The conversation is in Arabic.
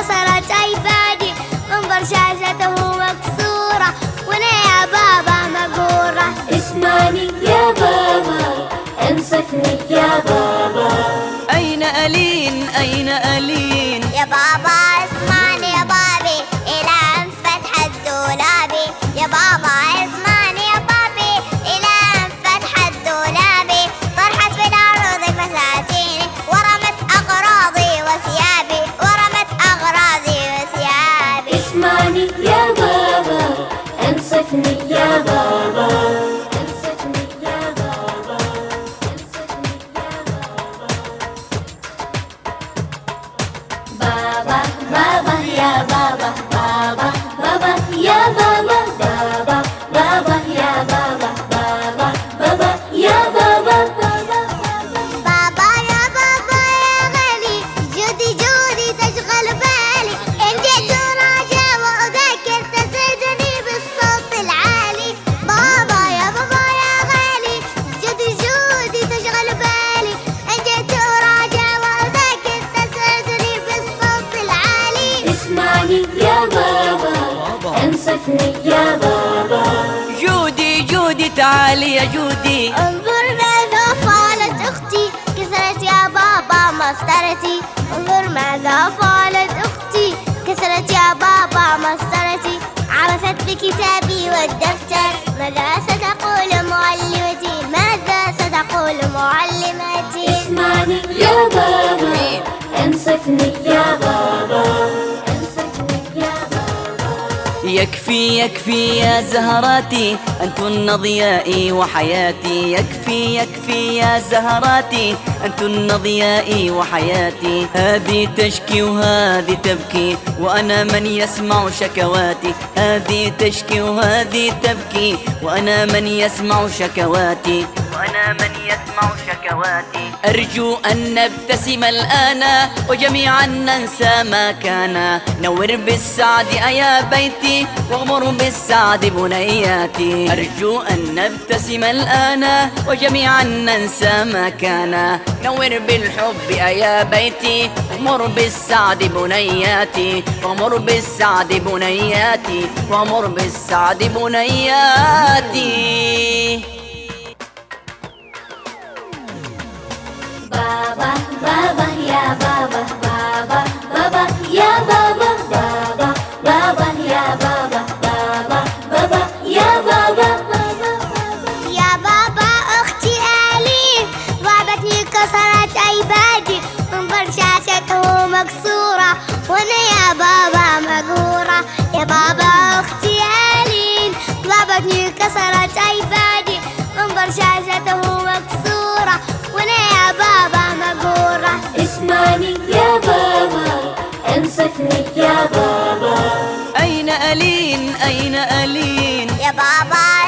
كسرت ايبادي، انظر شاشته مكسورة وانا يا بابا مقهورة. اسمعني يا بابا، انصفني يا بابا. أين ألين أين ألين؟ يا بابا اسمعني يا بابي، إلى أن فتحت دولابي. يا بابا اسمعني يا بابي، إلى أن فتحت دولابي. طرحت في الأرض فساتيني، ورمت أغراضي وثيابي، ورمت أغراضي وثيابي. اسمعني يا بابا، انصفني يا بابا. انصفني يا بابا، انصفني يا بابا. بابا يا بابا، بابا بابا يا بابا، بابا بابا يا بابا، بابا بابا يا بابا. بابا يا بابا يا غالي، جودي جودي تشغل بالي. إن جيت أراجع وأذاكر تزعجني بالصوت العالي. بابا يا بابا يا غالي، جودي جودي تشغل بالي. إن جيت أراجع وأذاكر تزعجني بالصوت العالي. اسمعني يا بابا، انصفني يا بابا. جودي جودي تعالي يا جودي. انظر ماذا فعلت أختي، كسرت يا بابا مسطرتي. انظر ماذا فعلت أختي، كسرت يا بابا مسطرتي. عبثت بكتابي والدفتر، ماذا ستقول معلمتي، ماذا ستقول معلمتي. اسمعني يا بابا، انصفني يا بابا. انصفني يا بابا. يكفي يكفي يا زهراتي، أنتن ضيائي وحياتي. يكفي يكفي يا زهراتي، أنتن ضيائي وحياتي. هذه تشكي وهذه تبكي، وأنا من يسمع شكواتي. هذه تشكي وهذه تبكي، وأنا من يسمع شكواتي. وأنا من يسمع شكواتي. أرجو أن نبتسم الآن وجميعا ننسى ما كان. نور بالسعد أيا بيتي، واغمر بالسعد بنياتي. أرجو أن نبتسم الآن وجميعا ننسى ما كان. نور بالحب أيا بيتي، واغمر بالسعد بنياتي. واغمر بالسعد بنياتي، واغمر بالسعد بنياتي. بابا بابا يا بابا، بابا بابا يا بابا، بابا بابا يا بابا، بابا بابا يا بابا. يا بابا أختي آلين ضربتني كسرت أيبادي، انظر شاشته مكسورة وأنا يا بابا مقهورة. يا بابا أختي آلين ضربتني كسرت أيبادي، انظر شاشته مكسورة وأنا يا بابا مقهورة. اسمعني يا بابا، انصفني يا بابا. أين ألين أين ألين؟ يا بابا